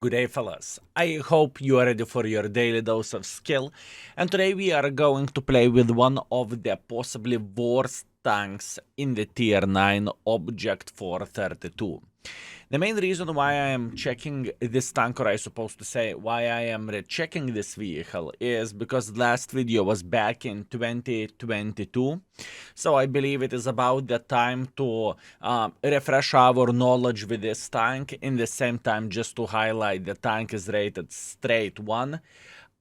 Good day, fellas. I hope you are ready for your daily dose of skill, and today we are going to play with one of the possibly worst tanks in the tier 9 Object 432. The main reason why I am checking this tank, or I supposed to say why I am rechecking this vehicle, is because last video was back in 2022. So I believe it is about the time to refresh our knowledge with this tank. In the same time, just to highlight, the tank is rated straight 1.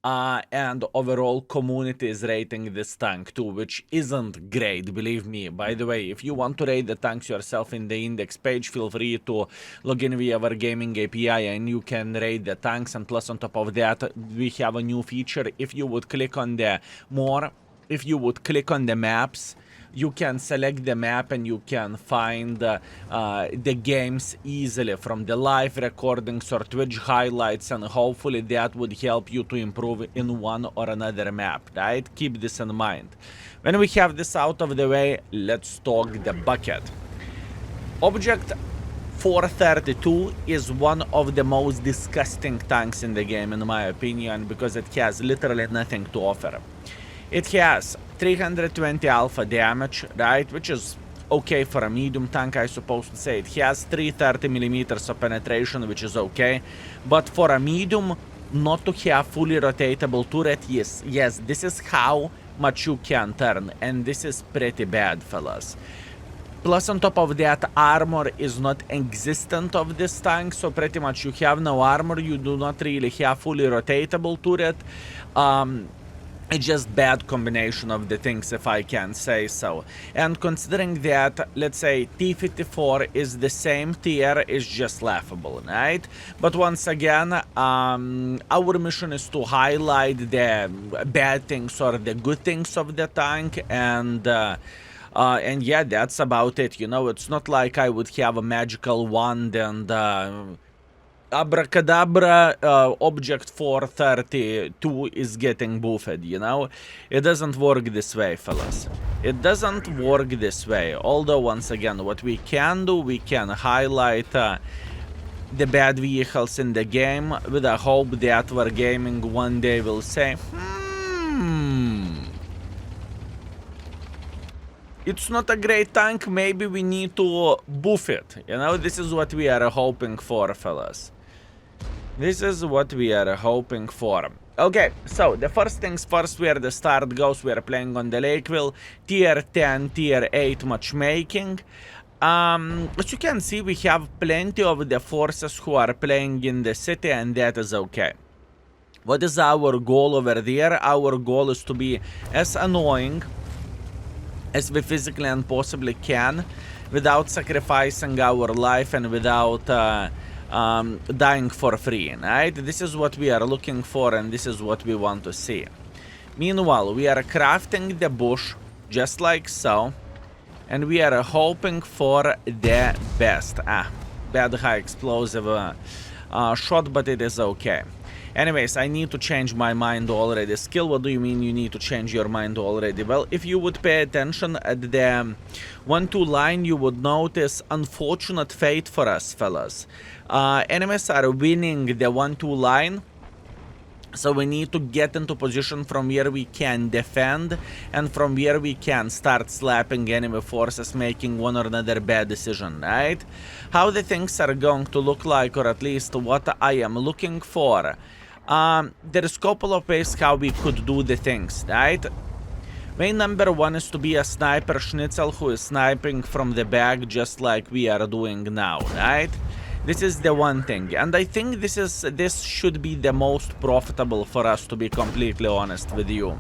And overall community is rating this tank too, which isn't great, believe me. By the way, if you want to rate the tanks yourself in the index page, feel free to log in via our gaming API and you can rate the tanks. And plus, on top of that, we have a new feature. If you would click on the maps, you can select the map and you can find the games easily from the live recordings or Twitch highlights, and hopefully that would help you to improve in one or another map, right? Keep this in mind. When we have this out of the way, let's talk the bucket. Object 432 is one of the most disgusting tanks in the game, in my opinion, because it has literally nothing to offer. It has 320 alpha damage, right, which is okay for a medium tank, I suppose to say. It has 330 millimeters of penetration, which is okay, but for a medium, not to have fully rotatable turret, yes, this is how much you can turn, and this is pretty bad, fellas. Plus, on top of that, armor is not existent of this tank, so pretty much you have no armor, you do not really have fully rotatable turret. It's just bad combination of the things, if I can say so. And considering that, let's say, T-54 is the same tier, is just laughable, right? But once again, our mission is to highlight the bad things or the good things of the tank, and yeah, that's about it. You know, it's not like I would have a magical wand and abracadabra, Object 432 is getting buffed, you know? It doesn't work this way, fellas. It doesn't work this way. Although, once again, what we can do, we can highlight the bad vehicles in the game with a hope that Wargaming one day will say, it's not a great tank, maybe we need to buff it. You know, this is what we are hoping for, fellas. This is what we are hoping for. Okay, so the first things first, where the start goes, we are playing on the Lakeville, tier 10, tier 8 matchmaking. As you can see, we have plenty of the forces who are playing in the city, and that is okay. What is our goal over there? Our goal is to be as annoying as we physically and possibly can, without sacrificing our life and without dying for free, right? This is what we are looking for, and this is what we want to see. Meanwhile, we are crafting the bush just like so, and we are hoping for the best. Bad high explosive shot, but it is okay. Anyways, I need to change my mind already. Skill, what do you mean you need to change your mind already? Well, if you would pay attention at the 1-2 line, you would notice unfortunate fate for us, fellas. Enemies are winning the 1-2 line, so we need to get into position from where we can defend and from where we can start slapping enemy forces making one or another bad decision, right? How the things are going to look like, or at least what I am looking for. There is a couple of ways how we could do the things, right? Way number one is to be a sniper schnitzel who is sniping from the back just like we are doing now, right? This is the one thing, and I think this should be the most profitable for us, to be completely honest with you.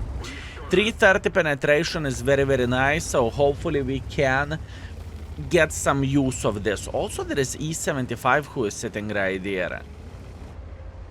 330 penetration is very, very nice, so hopefully we can get some use of this. Also, there is E75 who is sitting right there.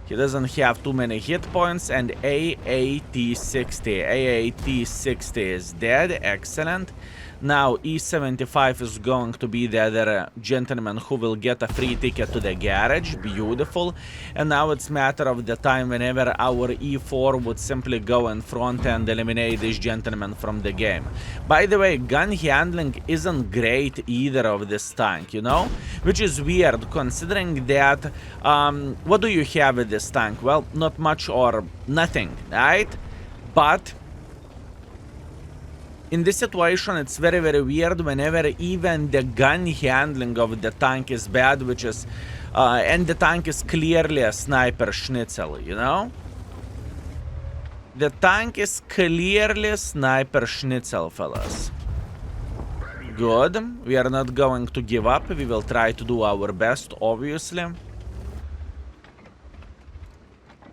He doesn't have too many hit points, and AAT60 is dead, excellent. Now E75 is going to be the other gentleman who will get a free ticket to the garage. Beautiful. And now it's matter of the time whenever our E4 would simply go in front and eliminate this gentleman from the game. By the way, gun handling isn't great either of this tank, you know? Which is weird considering that, what do you have with this tank? Well, not much or nothing, right? But in this situation, it's very, very weird whenever even the gun handling of the tank is bad, which is, and the tank is clearly a sniper schnitzel, you know? The tank is clearly sniper schnitzel, fellas. Good. We are not going to give up. We will try to do our best, obviously.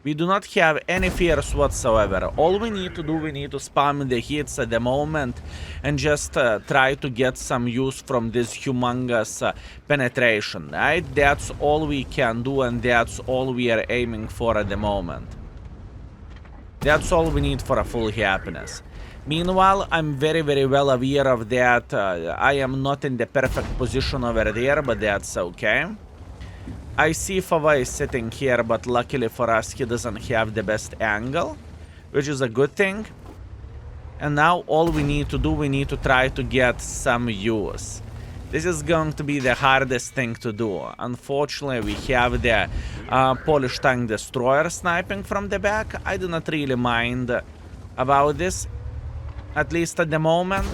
We do not have any fears whatsoever. All we need to do, we need to spam the hits at the moment and just try to get some use from this humongous penetration, right? That's all we can do and that's all we are aiming for at the moment. That's all we need for a full happiness. Meanwhile, I'm very, very well aware of that. I am not in the perfect position over there, but that's okay. I see Fava is sitting here, but luckily for us, he doesn't have the best angle, which is a good thing. And now all we need to do, we need to try to get some use. This is going to be the hardest thing to do. Unfortunately, we have the Polish Tank Destroyer sniping from the back. I do not really mind about this, at least at the moment.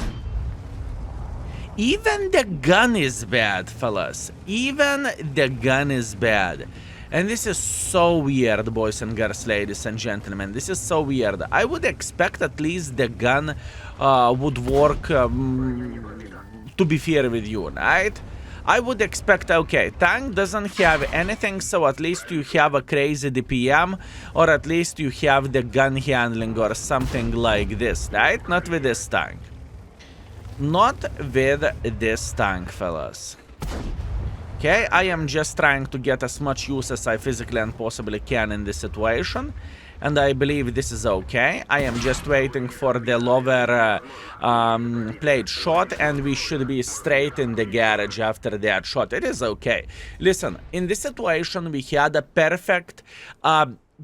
Even the gun is bad, fellas. Even the gun is bad. And this is so weird, boys and girls, ladies and gentlemen. This is so weird. I would expect at least the gun would work, to be fair with you, right? I would expect, okay, tank doesn't have anything, so at least you have a crazy DPM, or at least you have the gun handling or something like this, right? Not with this tank. Not with this tank, fellas. Okay, I am just trying to get as much use as I physically and possibly can in this situation. And I believe this is okay. I am just waiting for the lower plate shot, and we should be straight in the garage after that shot. It is okay. Listen, in this situation, we had a perfect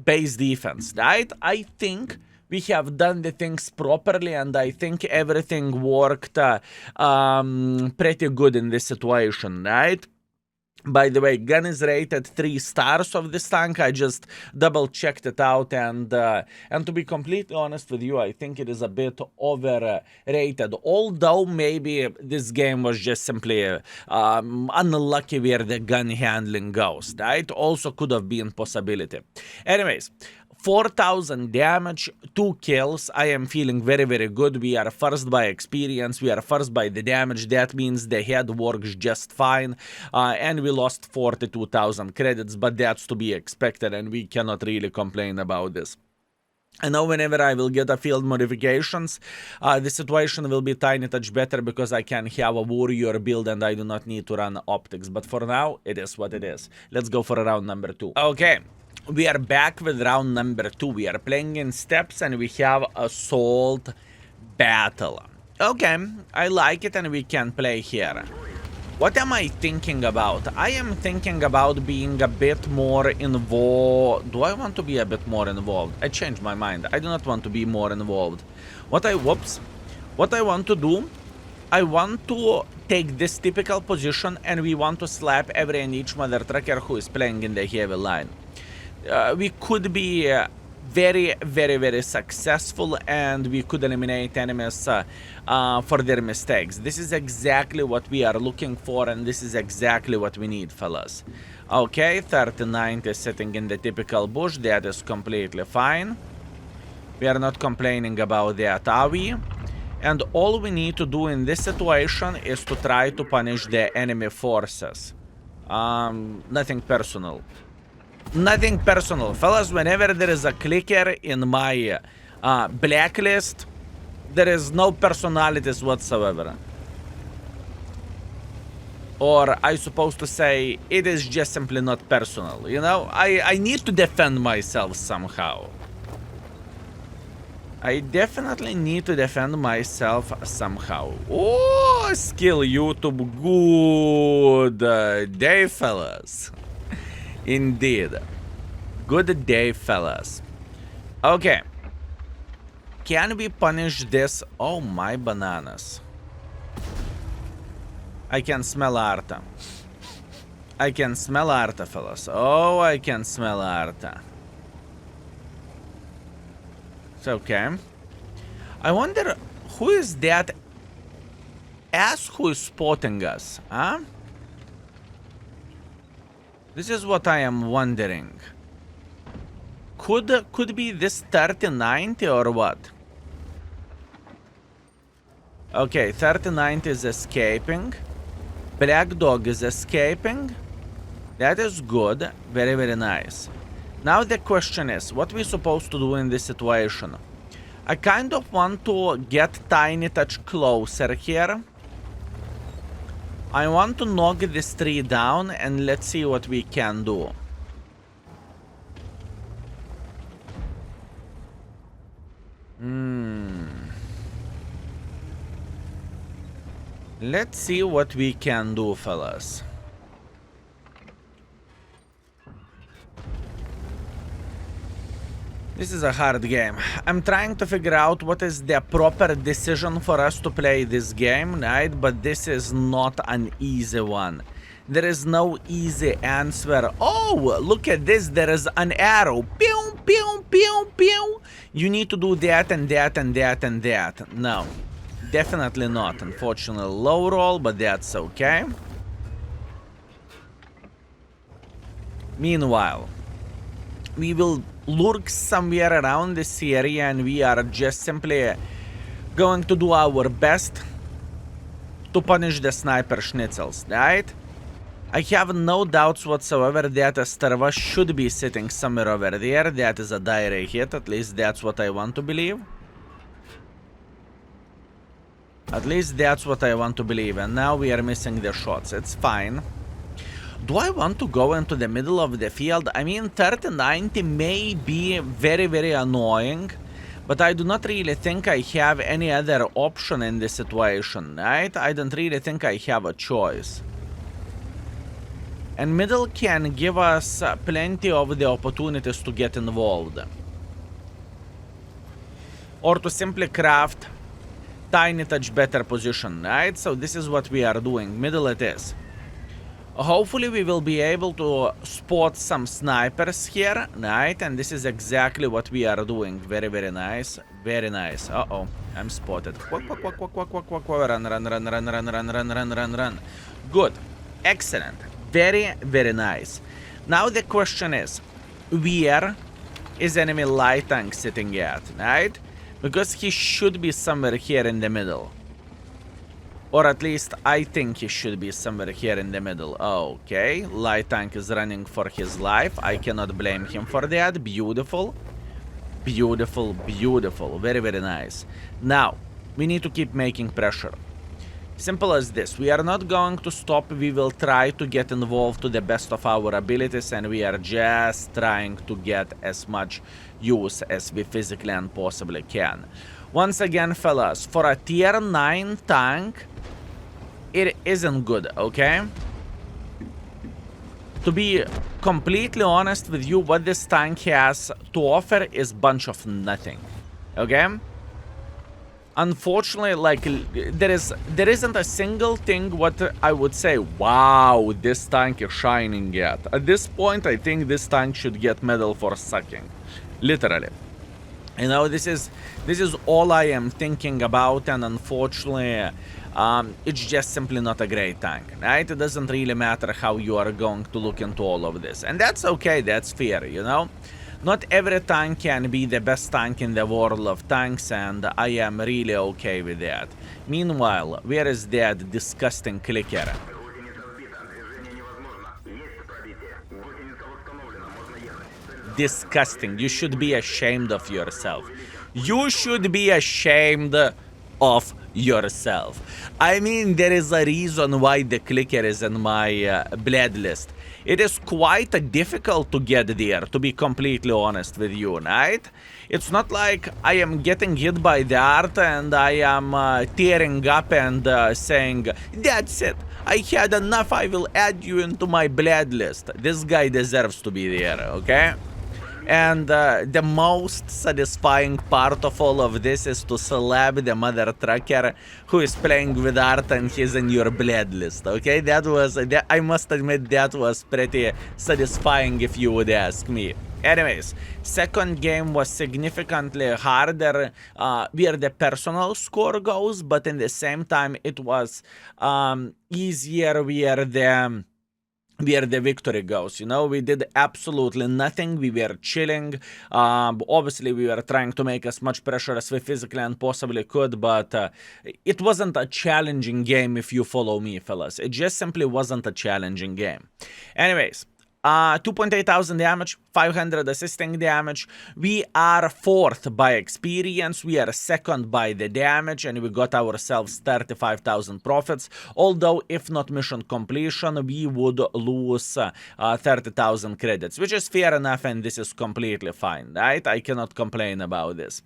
base defense, right? I think we have done the things properly, and I think everything worked pretty good in this situation, right? By the way, gun is rated 3 stars of this tank. I just double-checked it out, and to be completely honest with you, I think it is a bit overrated. Although maybe this game was just simply unlucky where the gun handling goes, right? Also could have been possibility. Anyways, 4,000 damage, 2 kills. I am feeling very, very good. We are first by experience. We are first by the damage. That means the head works just fine. And we lost 42,000 credits, but that's to be expected, and we cannot really complain about this. I know whenever I will get a field modifications, the situation will be tiny touch better because I can have a warrior build and I do not need to run optics. But for now, it is what it is. Let's go for round number 2. Okay. We are back with round number 2. We are playing in steps and we have assault battle. Okay, I like it and we can play here. What am I thinking about? I am thinking about being a bit more involved. Do I want to be a bit more involved? I changed my mind. I do not want to be more involved. What I want to do, I want to take this typical position and we want to slap every and each mother trucker who is playing in the heavy line. We could be very, very, very successful and we could eliminate enemies for their mistakes. This is exactly what we are looking for and this is exactly what we need, fellas. Okay, 39 is sitting in the typical bush. That is completely fine. We are not complaining about that, are we? And all we need to do in this situation is to try to punish the enemy forces. Nothing personal. Nothing personal. Fellas, whenever there is a clicker in my blacklist, there is no personalities whatsoever. Or I supposed to say, it is just simply not personal, you know? I need to defend myself somehow. I definitely need to defend myself somehow. Oh, skill YouTube. Good day, fellas. Indeed. Good day, fellas. Okay. Can we punish this? Oh, my bananas. I can smell Arta. I can smell Arta, fellas. Oh, I can smell Arta. It's okay. I wonder who is that ass who is spotting us, huh? This is what I am wondering. Could be this 3090 or what? Okay, 3090 is escaping. Black Dog is escaping. That is good. Very, very nice. Now the question is, what we supposed to do in this situation? I kind of want to get Tiny Touch closer here. I want to knock this tree down and let's see what we can do. Let's see what we can do, fellas. This is a hard game. I'm trying to figure out what is the proper decision for us to play this game, right? But this is not an easy one. There is no easy answer. Oh, look at this. There is an arrow. Pew, pew, pew, pew. You need to do that and that and that and that. No, definitely not. Unfortunately, low roll, but that's okay. Meanwhile, we will lurk somewhere around this area and we are just simply going to do our best to punish the sniper schnitzels, right? I have no doubts whatsoever that Starva should be sitting somewhere over there. That is a direct hit, at least that's what I want to believe. At least that's what I want to believe, and now we are missing the shots. It's fine. Do I want to go into the middle of the field? I mean, 3090 may be very, very annoying, but I do not really think I have any other option in this situation, right? I don't really think I have a choice. And middle can give us plenty of the opportunities to get involved. Or to simply craft Tiny Touch better position, right? So this is what we are doing. Middle it is. Hopefully we will be able to spot some snipers here, right? And this is exactly what we are doing. Very, very nice. Very nice. Uh-oh. I'm spotted. Quack, quack, quack, quack, quack, quack, quack. Run, run, run, run, run, run, run, run, run, run. Good. Excellent. Very, very nice. Now the question is, where is enemy light tank sitting at, right? Because he should be somewhere here in the middle. Or at least I think he should be somewhere here in the middle. Okay, light tank is running for his life. I cannot blame him for that. Beautiful. Beautiful, beautiful. Very, very nice. Now, we need to keep making pressure. Simple as this. We are not going to stop. We will try to get involved to the best of our abilities, and we are just trying to get as much use as we physically and possibly can. Once again, fellas, for a tier 9 tank, it isn't good, okay? To be completely honest with you, what this tank has to offer is bunch of nothing, okay? Unfortunately, like, there isn't a single thing what I would say, wow, this tank is shining at. At this point, I think this tank should get medal for sucking. Literally. You know, this is all I am thinking about, and unfortunately, it's just simply not a great tank, right? It doesn't really matter how you are going to look into all of this. And that's okay, that's fair, you know? Not every tank can be the best tank in the world of tanks, and I am really okay with that. Meanwhile, where is that disgusting clicker? Disgusting. You should be ashamed of yourself. You should be ashamed of yourself. I mean, there is a reason why the clicker is in my bled list. It is quite difficult to get there, to be completely honest with you, right? It's not like I am getting hit by the art and I am tearing up and saying, that's it, I had enough, I will add you into my blad list. This guy deserves to be there, okay? And the most satisfying part of all of this is to slap the mother trucker who is playing with art and he's in your blad list, okay? I must admit that was pretty satisfying if you would ask me. Anyways, second game was significantly harder where the personal score goes, but in the same time it was easier where the victory goes. You know, we did absolutely nothing. We were chilling. Obviously, we were trying to make as much pressure as we physically and possibly could, but it wasn't a challenging game if you follow me, fellas. It just simply wasn't a challenging game. Anyways, 2.8 thousand damage, 500 assisting damage. We are fourth by experience. We are second by the damage, and we got ourselves 35,000 profits. Although, if not mission completion, we would lose 30,000 credits, which is fair enough, and this is completely fine, right? I cannot complain about this.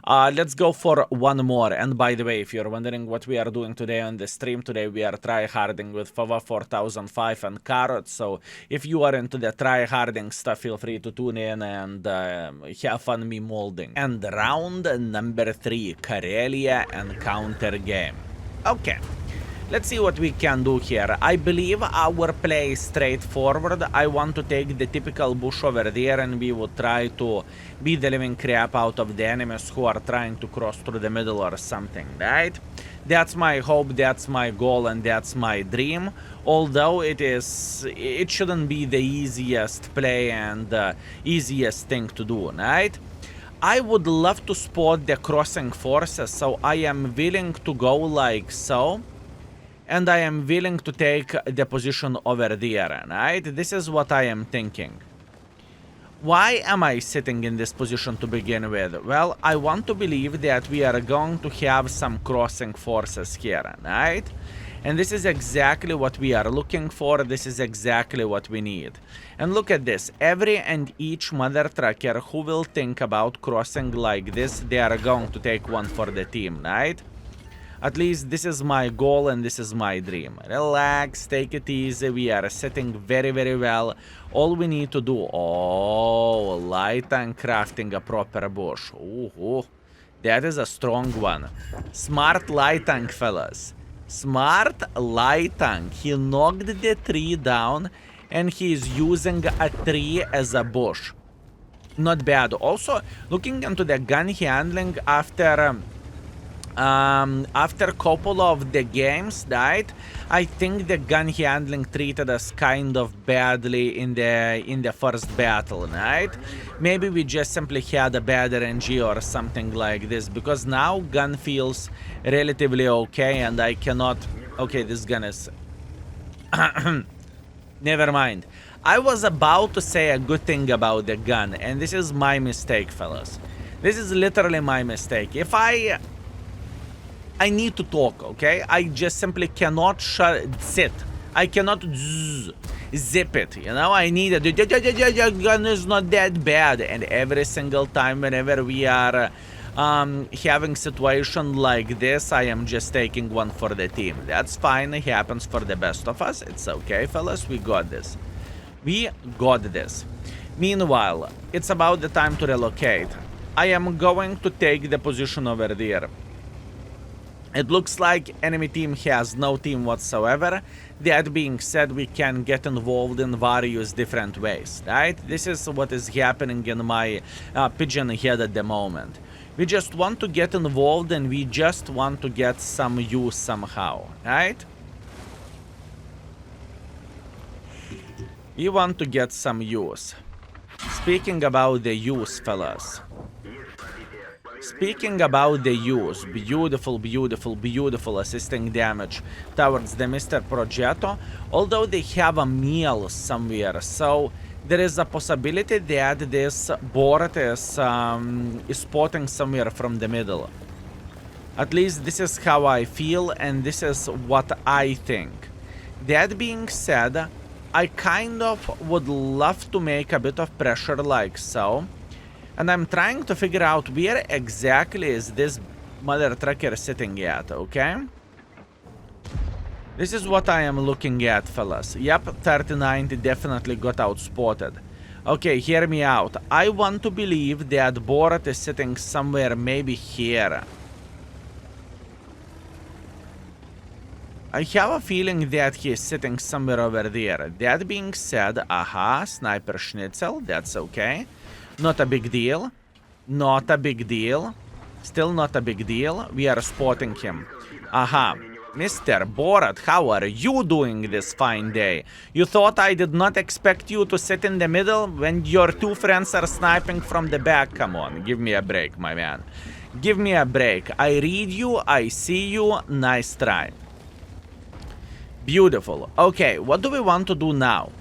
Let's go for one more. And by the way, if you're wondering what we are doing today on the stream, today we are tryharding with Fava 4005 and Carrot. So if you are into the tryharding stuff, feel free to tune in and have fun me molding. And round number 3, Karelia and counter game. Okay. Let's see what we can do here. I believe our play is straightforward. I want to take the typical bush over there and we will try to beat the living crap out of the enemies who are trying to cross through the middle or something, right? That's my hope, that's my goal, and that's my dream. Although it shouldn't be the easiest play and easiest thing to do, right? I would love to spot the crossing forces, so I am willing to go like so. And I am willing to take the position over there, right? This is what I am thinking. Why am I sitting in this position to begin with? Well, I want to believe that we are going to have some crossing forces here, right? And this is exactly what we are looking for. This is exactly what we need. And look at this. Every and each mother trucker who will think about crossing like this, they are going to take one for the team, right? At least this is my goal and this is my dream. Relax, take it easy. We are sitting very, very well. All we need to do... Oh, light and crafting a proper bush. Ooh, that is a strong one. Smart light tank, fellas. Smart light tank. He knocked the tree down and he is using a tree as a bush. Not bad. Also, looking into the gun handling after a couple of the games, right? I think the gun handling treated us kind of badly in the first battle, right? Maybe we just simply had a bad RNG or something like this, because now gun feels relatively okay and I cannot... Okay, this gun is... Never mind. I was about to say a good thing about the gun, and this is my mistake, fellas. This is literally my mistake. If I need to talk, okay? I just simply cannot sit. I cannot zip it, you know? I need the gun is not that bad. And every single time whenever we are having situation like this, I am just taking one for the team. That's fine. It happens for the best of us. It's okay, fellas. We got this. We got this. Meanwhile, it's about the time to relocate. I am going to take the position over there. It looks like enemy team has no team whatsoever. That being said, we can get involved in various different ways, right? This is what is happening in my pigeon head at the moment. We just want to get involved and we just want to get some use somehow, right? We want to get some use. Speaking about the use, fellas. Speaking about the use, beautiful, beautiful, beautiful assisting damage towards the Mr. Progetto, although they have a meal somewhere, so there is a possibility that this board is spotting somewhere from the middle. At least this is how I feel and this is what I think. That being said, I kind of would love to make a bit of pressure like so. And I'm trying to figure out where exactly is this mother trucker sitting at, okay? This is what I am looking at, fellas. Yep, 3090 definitely got outspotted. Okay, hear me out. I want to believe that Borat is sitting somewhere maybe here. I have a feeling that he is sitting somewhere over there. That being said, aha, sniper schnitzel, that's okay. Not a big deal. Not a big deal. Still not a big deal. We are spotting him. Aha. Mr. Borat, how are you doing this fine day? You thought I did not expect you to sit in the middle when your two friends are sniping from the back? Come on, give me a break, my man. Give me a break. I read you, I see you. Nice try. Beautiful. Okay, what do we want to do now?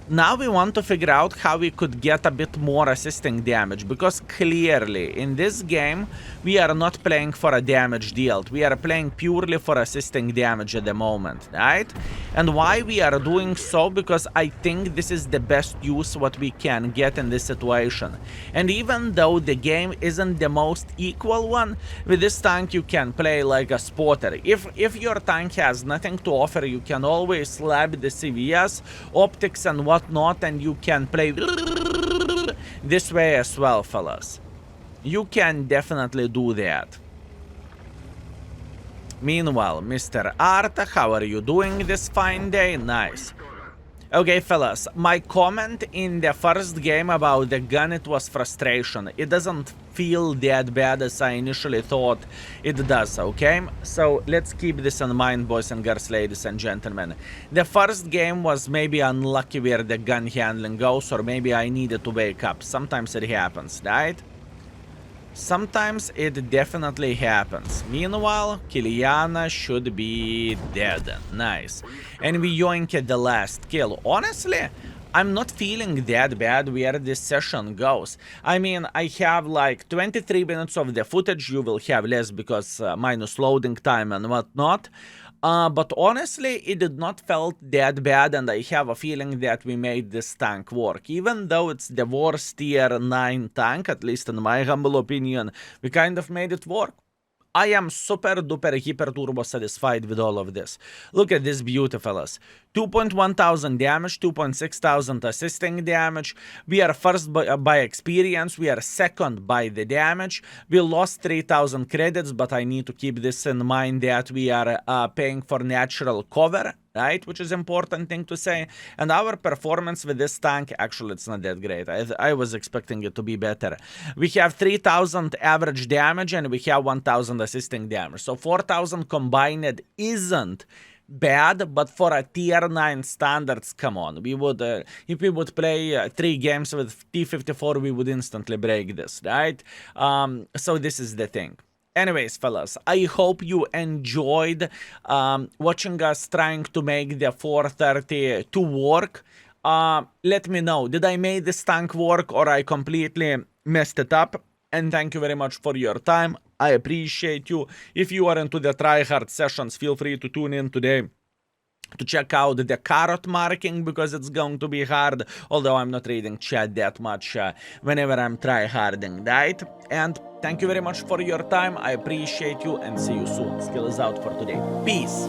Now we want to figure out how we could get a bit more assisting damage, because clearly in this game we are not playing for a damage dealt. We are playing purely for assisting damage at the moment, right? And why we are doing so? Because I think this is the best use what we can get in this situation. And even though the game isn't the most equal one, with this tank you can play like a spotter. If your tank has nothing to offer, you can always slap the CVS, optics and whatnot, and you can play this way as well, fellas. You can definitely do that. Meanwhile, Mr. Art, how are you doing this fine day? Nice. Okay, fellas, my comment in the first game about the gun, it was frustration. It doesn't feel that bad as I initially thought it does, okay? So let's keep this in mind, boys and girls, ladies and gentlemen. The first game was maybe unlucky where the gun handling goes, or maybe I needed to wake up. Sometimes it happens, right? Sometimes it definitely happens. Meanwhile, Kiliana should be dead. Nice. And we yoinked the last kill. Honestly, I'm not feeling that bad where this session goes. I mean, I have like 23 minutes of the footage. You will have less because minus loading time and whatnot. But honestly, it did not felt that bad, and I have a feeling that we made this tank work. Even though it's the worst tier 9 tank, at least in my humble opinion, we kind of made it work. I am super duper hyper turbo satisfied with all of this. Look at this beauty, fellas. 2.1 thousand damage, 2.6 thousand assisting damage. We are first by experience. We are second by the damage. We lost 3,000 credits, but I need to keep this in mind that we are paying for natural cover, right? Which is important thing to say. And our performance with this tank, actually, it's not that great. I was expecting it to be better. We have 3,000 average damage and we have 1,000 assisting damage. So 4,000 combined isn't bad, but for a tier 9 standards, come on. We would, if we would play 3 games with T54, we would instantly break this, right? So this is the thing. Anyways, fellas, I hope you enjoyed watching us trying to make the 432 work. Let me know, did I make this tank work or I completely messed it up? And thank you very much for your time. I appreciate you. If you are into the tryhard sessions, feel free to tune in today to check out the carrot marking, because it's going to be hard, although I'm not reading chat that much whenever I'm tryharding, right? And thank you very much for your time. I appreciate you and see you soon. Skill is out for today. Peace.